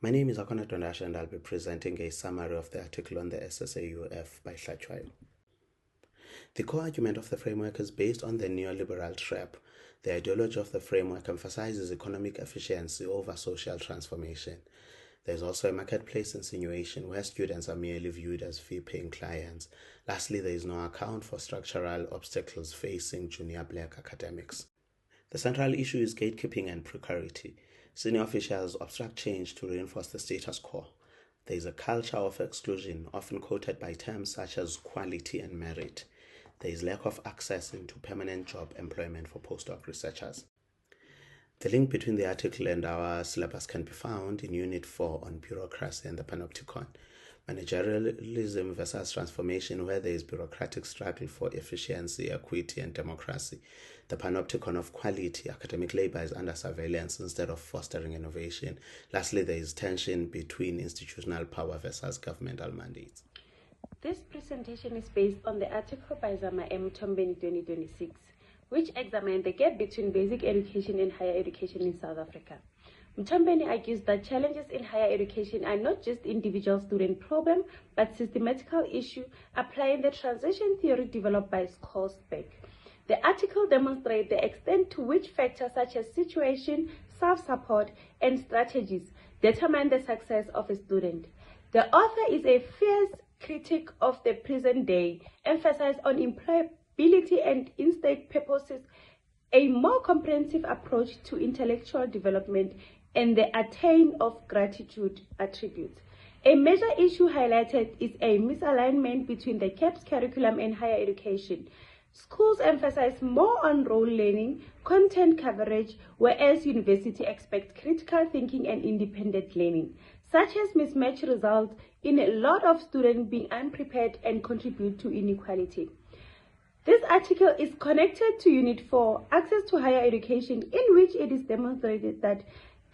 My name is Akona Dondasha and I'll be presenting a summary of the article on the SSAUF by Hlachwayo. The core argument of the framework is based on the neoliberal trap. The ideology of the framework emphasizes economic efficiency over social transformation. There is also a marketplace insinuation where students are merely viewed as fee-paying clients. Lastly, there is no account for structural obstacles facing junior black academics. The central issue is gatekeeping and precarity. Senior officials obstruct change to reinforce the status quo. There is a culture of exclusion, often quoted by terms such as quality and merit. There is lack of access into permanent job employment for postdoc researchers. The link between the article and our syllabus can be found in Unit 4 on bureaucracy and the panopticon. Managerialism versus transformation, where there is bureaucratic struggle for efficiency, equity, and democracy. The panopticon of quality, academic labor is under surveillance instead of fostering innovation. Lastly, there is tension between institutional power versus governmental mandates. This presentation is based on the article by Zama M. Mtombeni 2026, which examined the gap between basic education and higher education in South Africa. Mtombeni argues that challenges in higher education are not just individual student problem, but systematical issue applying the transition theory developed by Skolsbeck. The article demonstrates the extent to which factors such as situation, self-support, and strategies determine the success of a student. The author is a fierce critic of the present day, emphasized on employability and in-state purposes, a more comprehensive approach to intellectual development, and the attain of gratitude attributes. A major issue highlighted is a misalignment between the CAPS curriculum and higher education. Schools emphasize more on role learning, content coverage, whereas university expect critical thinking and independent learning. Such as mismatch results in a lot of students being unprepared and contribute to inequality. This article is connected to Unit 4, Access to Higher Education, in which it is demonstrated that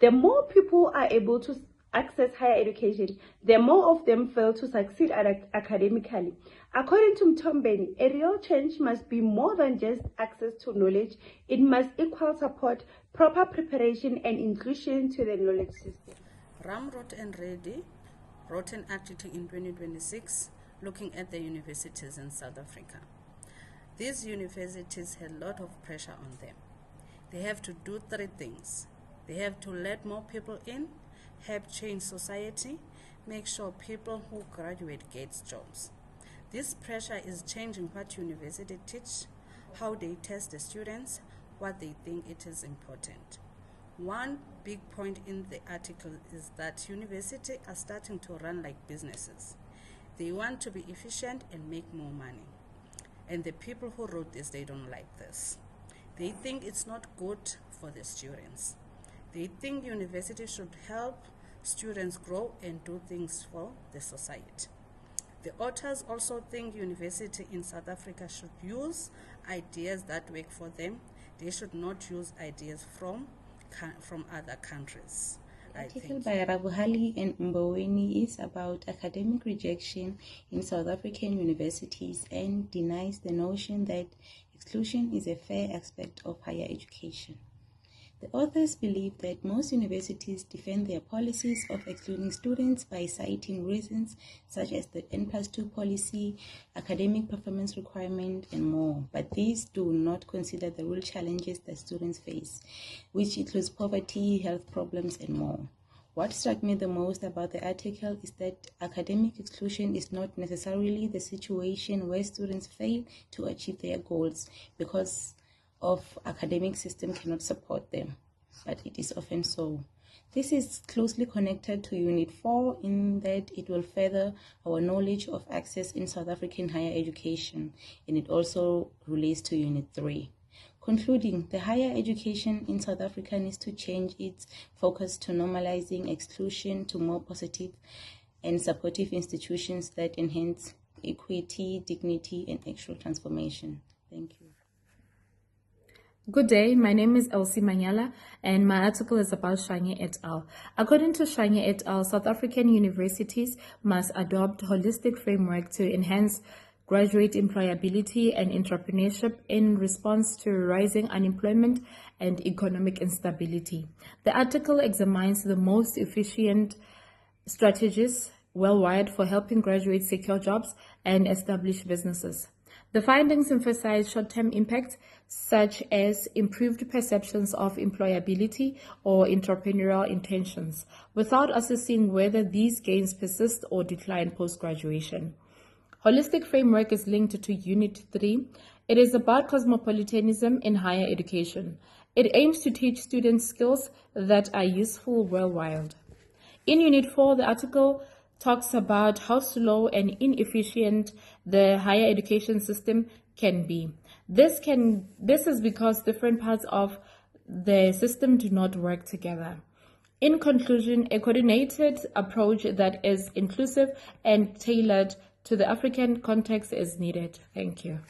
the more people are able to access higher education, the more of them fail to succeed academically. According to Mtombeni, a real change must be more than just access to knowledge. It must equal support, proper preparation, and inclusion to the knowledge system. Ram wrote an article in 2026 looking at the universities in South Africa. These universities had a lot of pressure on them. They have to do three things. They have to let more people in, help change society, make sure people who graduate get jobs. This pressure is changing what universities teach, how they test the students, what they think it is important. One big point in the article is that universities are starting to run like businesses. They want to be efficient and make more money. And the people who wrote this, they don't like this. They think it's not good for the students. They think universities should help students grow and do things for the society. The authors also think university in South Africa should use ideas that work for them. They should not use ideas from other countries. The article by Rabuhali and Mboweni is about academic rejection in South African universities and denies the notion that exclusion is a fair aspect of higher education. The authors believe that most universities defend their policies of excluding students by citing reasons such as the N+2 policy, academic performance requirement, and more, but these do not consider the real challenges that students face, which includes poverty, health problems, and more. What struck me the most about the article is that academic exclusion is not necessarily the situation where students fail to achieve their goals because of academic system cannot support them, but it is often so. This is closely connected to Unit 4 in that it will further our knowledge of access in South African higher education, and it also relates to Unit 3. Concluding, the higher education in South Africa needs to change its focus to normalizing exclusion to more positive and supportive institutions that enhance equity, dignity, and actual transformation. Thank you. Good day, my name is Elsie Manyala and my article is about Shanye et al. According to Shanye et al., South African universities must adopt holistic framework to enhance graduate employability and entrepreneurship in response to rising unemployment and economic instability. The article examines the most efficient strategies worldwide for helping graduates secure jobs and establish businesses. The findings emphasize short-term impacts such as improved perceptions of employability or entrepreneurial intentions, without assessing whether these gains persist or decline post-graduation. Holistic framework is linked to Unit 3. It is about cosmopolitanism in higher education. It aims to teach students skills that are useful worldwide. In Unit 4, the article talks about how slow and inefficient the higher education system can be. This is because different parts of the system do not work together. In conclusion, a coordinated approach that is inclusive and tailored to the African context is needed. Thank you.